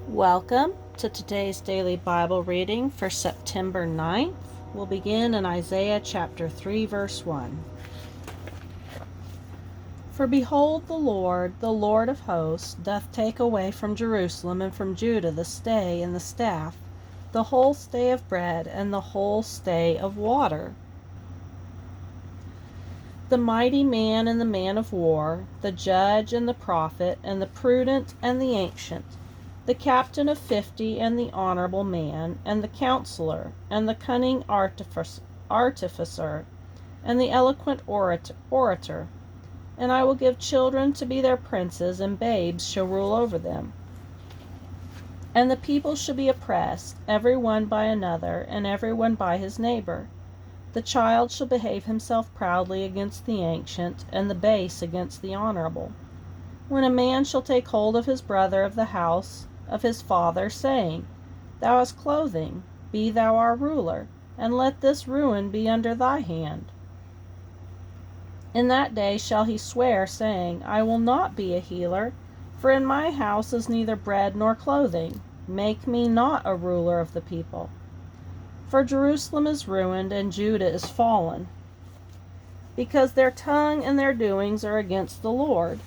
Welcome to today's daily Bible reading for September 9th. We'll begin in Isaiah chapter 3, verse 1. For behold, the Lord of hosts, doth take away from Jerusalem and from Judah the stay and the staff, the whole stay of bread and the whole stay of water. The mighty man and the man of war, the judge and the prophet, and the prudent and the ancient, the captain of 50 and the honorable man, and the counselor, and the cunning artificer, and the eloquent orator. And I will give children to be their princes, and babes shall rule over them. And the people shall be oppressed, every one by another, and every one by his neighbor. The child shall behave himself proudly against the ancient, and the base against the honorable. When a man shall take hold of his brother of the house of his father, saying, Thou hast clothing, be thou our ruler, and let this ruin be under thy hand. In that day shall he swear, saying, I will not be a healer, for in my house is neither bread nor clothing. Make me not a ruler of the people. For Jerusalem is ruined, and Judah is fallen, because their tongue and their doings are against the Lord,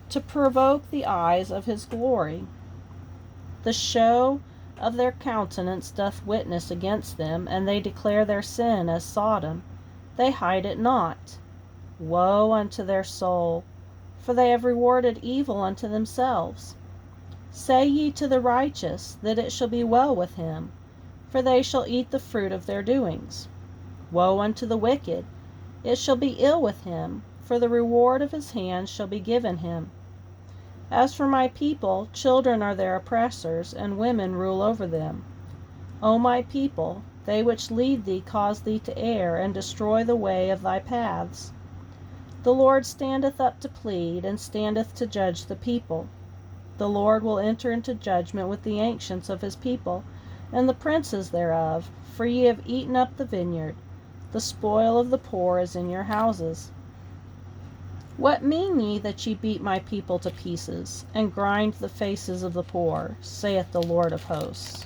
to provoke the eyes of his glory. The show of their countenance doth witness against them, and they declare their sin as Sodom. They hide it not. Woe unto their soul, for they have rewarded evil unto themselves. Say ye to the righteous, that it shall be well with him, for they shall eat the fruit of their doings. Woe unto the wicked, it shall be ill with him, for the reward of his hands shall be given him. As for my people, children are their oppressors, and women rule over them. O my people, they which lead thee cause thee to err, and destroy the way of thy paths. The Lord standeth up to plead, and standeth to judge the people. The Lord will enter into judgment with the ancients of his people, and the princes thereof, for ye have eaten up the vineyard. The spoil of the poor is in your houses. What mean ye that ye beat my people to pieces, and grind the faces of the poor, saith the Lord of hosts.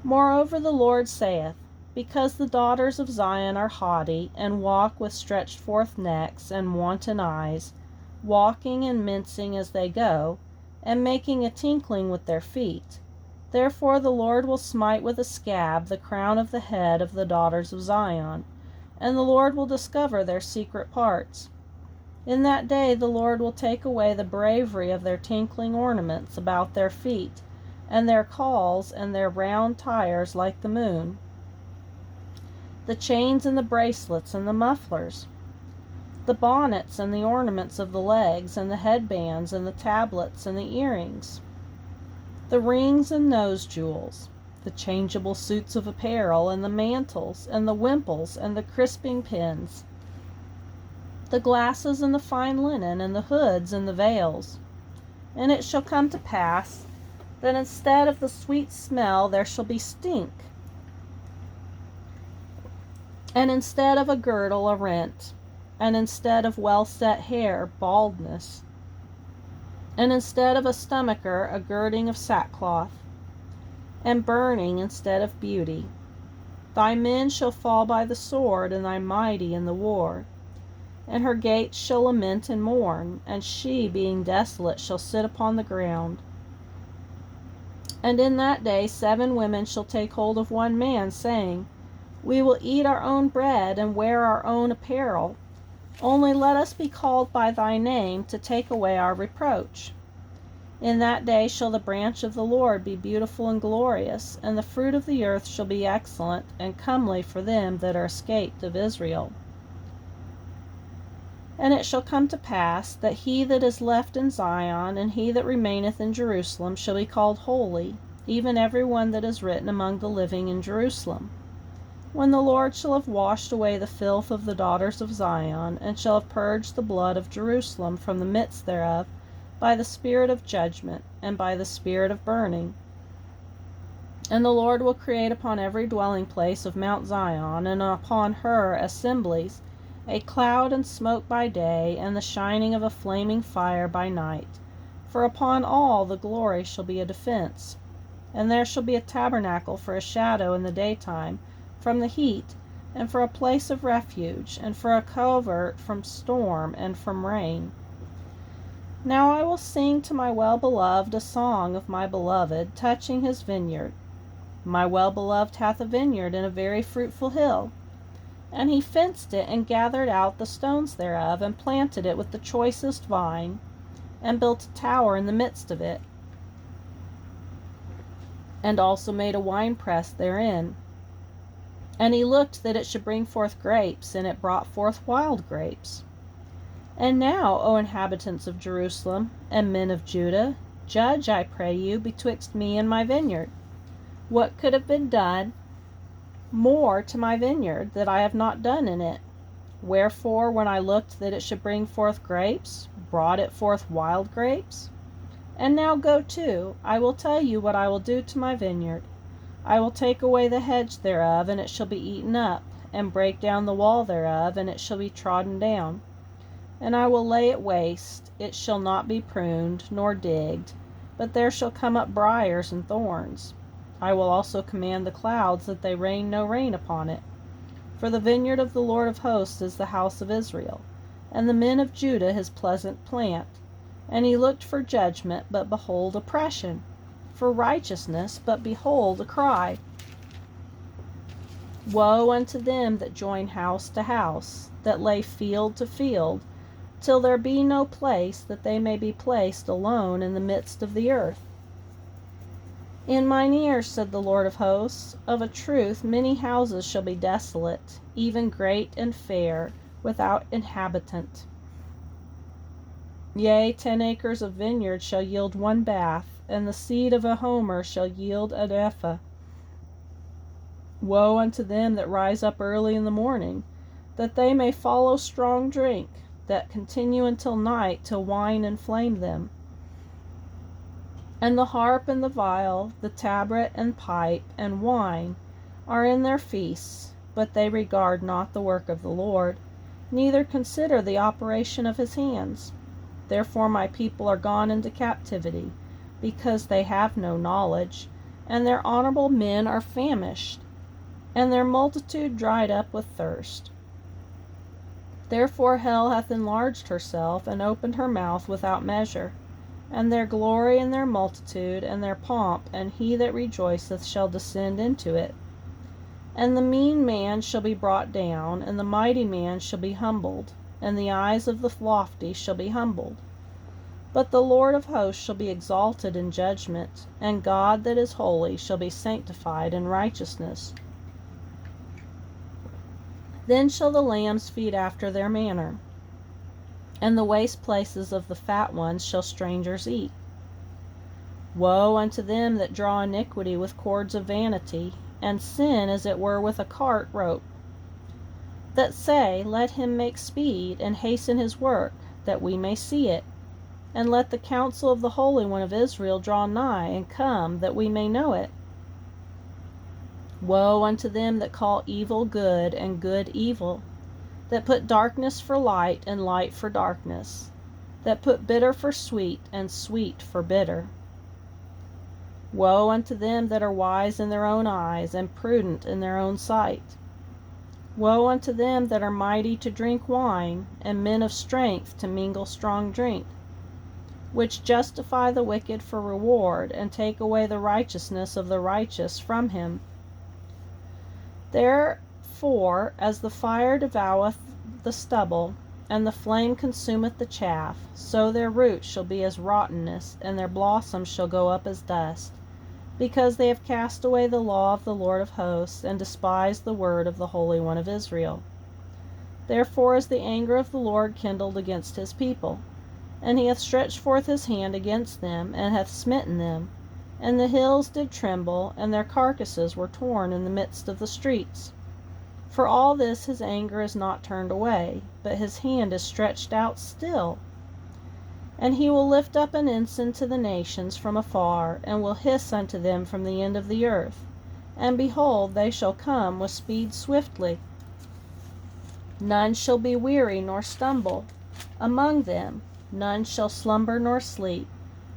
Moreover the Lord saith, Because the daughters of Zion are haughty, and walk with stretched forth necks and wanton eyes, walking and mincing as they go, and making a tinkling with their feet, therefore the Lord will smite with a scab the crown of the head of the daughters of Zion, and the Lord will discover their secret parts. In that day the Lord will take away the bravery of their tinkling ornaments about their feet, and their cauls and their round tires like the moon, the chains and the bracelets and the mufflers, the bonnets and the ornaments of the legs, and the headbands and the tablets and the earrings, the rings and nose jewels, the changeable suits of apparel, and the mantles, and the wimples, and the crisping pins, the glasses, and the fine linen, and the hoods, and the veils. And it shall come to pass that instead of the sweet smell there shall be stink, and instead of a girdle a rent, and instead of well-set hair baldness, and instead of a stomacher a girding of sackcloth, and burning instead of beauty. Thy men shall fall by the sword, and thy mighty in the war. And her gates shall lament and mourn, and she, being desolate, shall sit upon the ground. And in that day 7 women shall take hold of one man, saying, We will eat our own bread, and wear our own apparel. Only let us be called by thy name, to take away our reproach. In that day shall the branch of the Lord be beautiful and glorious, and the fruit of the earth shall be excellent and comely for them that are escaped of Israel. And it shall come to pass, that he that is left in Zion, and he that remaineth in Jerusalem, shall be called holy, even every one that is written among the living in Jerusalem. When the Lord shall have washed away the filth of the daughters of Zion, and shall have purged the blood of Jerusalem from the midst thereof, by the spirit of judgment, and by the spirit of burning. And the Lord will create upon every dwelling place of Mount Zion, and upon her assemblies, a cloud and smoke by day, and the shining of a flaming fire by night. For upon all the glory shall be a defense. And there shall be a tabernacle for a shadow in the daytime from the heat, and for a place of refuge, and for a covert from storm and from rain. Now I will sing to my well-beloved a song of my beloved touching his vineyard. My well-beloved hath a vineyard in a very fruitful hill. And he fenced it, and gathered out the stones thereof, and planted it with the choicest vine, and built a tower in the midst of it, and also made a winepress therein. And he looked that it should bring forth grapes, and it brought forth wild grapes. And now, O inhabitants of Jerusalem, and men of Judah, judge, I pray you, betwixt me and my vineyard. What could have been done more to my vineyard that I have not done in it? Wherefore, when I looked that it should bring forth grapes, brought it forth wild grapes? And now go to, I will tell you what I will do to my vineyard. I will take away the hedge thereof, and it shall be eaten up, and break down the wall thereof, and it shall be trodden down. And I will lay it waste, it shall not be pruned, nor digged, but there shall come up briars and thorns. I will also command the clouds that they rain no rain upon it. For the vineyard of the Lord of hosts is the house of Israel, and the men of Judah his pleasant plant. And he looked for judgment, but behold oppression, for righteousness, but behold a cry. Woe unto them that join house to house, that lay field to field, till there be no place that they may be placed alone in the midst of the earth. In mine ears, said the Lord of hosts, of a truth many houses shall be desolate, even great and fair, without inhabitant. Yea, 10 acres of vineyard shall yield 1 bath, and the seed of a homer shall yield an ephah. Woe unto them that rise up early in the morning, that they may follow strong drink, that continue until night, till wine inflame them. And the harp and the viol, the tabret and pipe and wine are in their feasts, but they regard not the work of the Lord, neither consider the operation of his hands. Therefore my people are gone into captivity, because they have no knowledge, and their honorable men are famished, and their multitude dried up with thirst. Therefore hell hath enlarged herself, and opened her mouth without measure. And their glory, and their multitude, and their pomp, and he that rejoiceth shall descend into it. And the mean man shall be brought down, and the mighty man shall be humbled, and the eyes of the lofty shall be humbled. But the Lord of hosts shall be exalted in judgment, and God that is holy shall be sanctified in righteousness. Then shall the lambs feed after their manner, and the waste places of the fat ones shall strangers eat. Woe unto them that draw iniquity with cords of vanity, and sin as it were with a cart rope, that say, let him make speed, and hasten his work, that we may see it. And let the counsel of the Holy One of Israel draw nigh, and come, that we may know it. Woe unto them that call evil good, and good evil, that put darkness for light, and light for darkness, that put bitter for sweet, and sweet for bitter. Woe unto them that are wise in their own eyes, and prudent in their own sight. Woe unto them that are mighty to drink wine, and men of strength to mingle strong drink, which justify the wicked for reward, and take away the righteousness of the righteous from him. Therefore, as the fire devoureth the stubble, and the flame consumeth the chaff, so their roots shall be as rottenness, and their blossoms shall go up as dust, because they have cast away the law of the Lord of hosts, and despised the word of the Holy One of Israel. Therefore is the anger of the Lord kindled against his people, and he hath stretched forth his hand against them, and hath smitten them. And the hills did tremble, and their carcasses were torn in the midst of the streets. For all this his anger is not turned away, but his hand is stretched out still. And he will lift up an ensign to the nations from afar, and will hiss unto them from the end of the earth. And behold, they shall come with speed swiftly. None shall be weary nor stumble among them, none shall slumber nor sleep.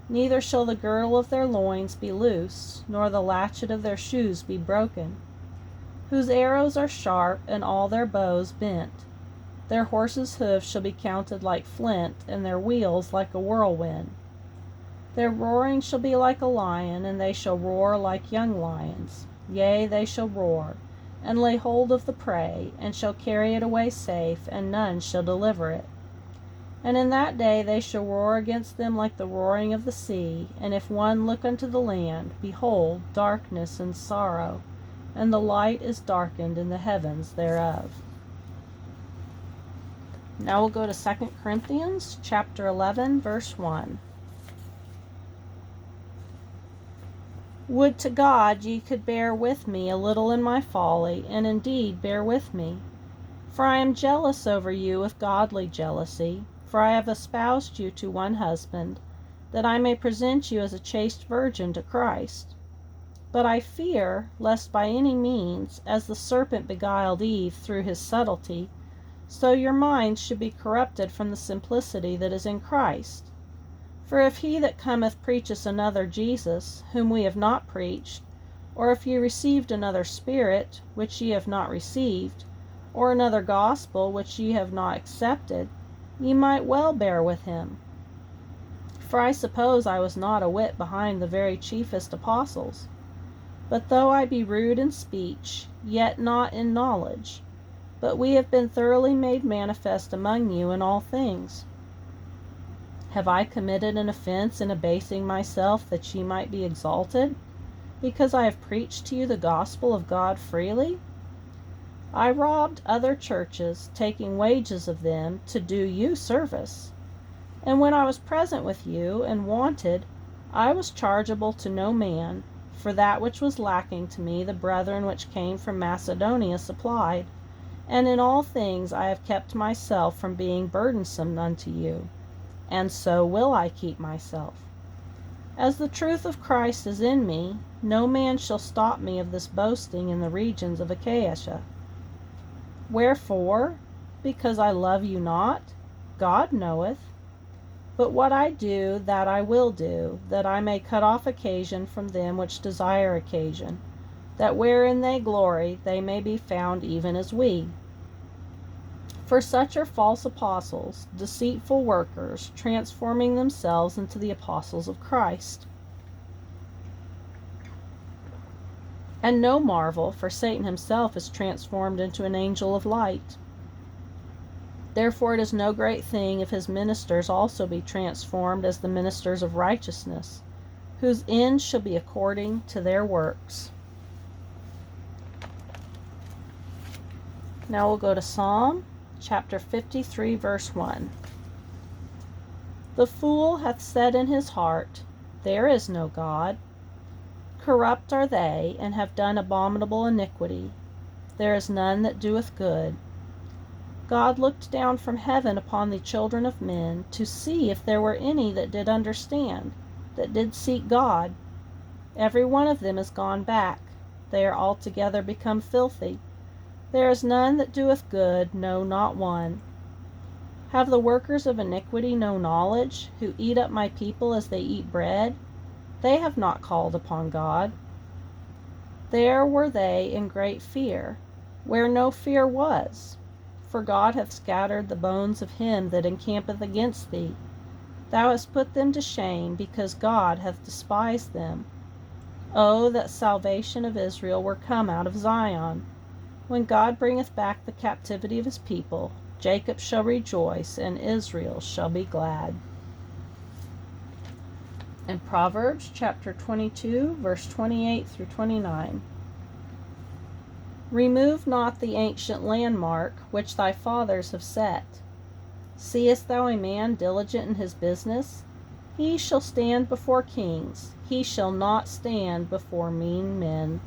Neither shall the girdle of their loins be loosed, nor the latchet of their shoes be broken. Whose arrows are sharp, and all their bows bent. Their horses' hoofs shall be counted like flint, and their wheels like a whirlwind. Their roaring shall be like a lion, and they shall roar like young lions. Yea, they shall roar, and lay hold of the prey, and shall carry it away safe, and none shall deliver it. And in that day they shall roar against them like the roaring of the sea. And if one look unto the land, behold, darkness and sorrow, and the light is darkened in the heavens thereof. Now we'll go to 2 Corinthians chapter 11, verse 1. Would to God ye could bear with me a little in my folly, and indeed bear with me. For I am jealous over you with godly jealousy, for I have espoused you to one husband, that I may present you as a chaste virgin to Christ. But I fear, lest by any means, as the serpent beguiled Eve through his subtlety, so your minds should be corrupted from the simplicity that is in Christ. For if he that cometh preacheth another Jesus, whom we have not preached, or if ye received another Spirit, which ye have not received, or another gospel, which ye have not accepted, ye might well bear with him. For I suppose I was not a whit behind the very chiefest apostles. But though I be rude in speech, yet not in knowledge. But we have been thoroughly made manifest among you in all things. Have I committed an offense in abasing myself that ye might be exalted, because I have preached to you the gospel of God freely? I robbed other churches, taking wages of them, to do you service. And when I was present with you, and wanted, I was chargeable to no man, for that which was lacking to me the brethren which came from Macedonia supplied, and in all things I have kept myself from being burdensome unto you, and so will I keep myself. As the truth of Christ is in me, no man shall stop me of this boasting in the regions of Achaia. Wherefore? Because I love you not? God knoweth. But what I do, that I will do, that I may cut off occasion from them which desire occasion, that wherein they glory, they may be found even as we. For such are false apostles, deceitful workers, transforming themselves into the apostles of Christ. And no marvel, for Satan himself is transformed into an angel of light. Therefore it is no great thing if his ministers also be transformed as the ministers of righteousness, whose end shall be according to their works. Now we'll go to Psalm chapter 53, verse 1. The fool hath said in his heart, There is no God. Corrupt are they, and have done abominable iniquity. There is none that doeth good. God looked down from heaven upon the children of men, to see if there were any that did understand, that did seek God. Every one of them is gone back. They are altogether become filthy. There is none that doeth good, no, not one. Have the workers of iniquity no knowledge, who eat up my people as they eat bread? They have not called upon God. There were they in great fear, where no fear was. For God hath scattered the bones of him that encampeth against thee. Thou hast put them to shame, because God hath despised them. O that salvation of Israel were come out of Zion! When God bringeth back the captivity of his people, Jacob shall rejoice, and Israel shall be glad. In Proverbs chapter 22, verse 28 through 29. Remove not the ancient landmark which thy fathers have set. Seest thou a man diligent in his business? He shall stand before kings. He shall not stand before mean men.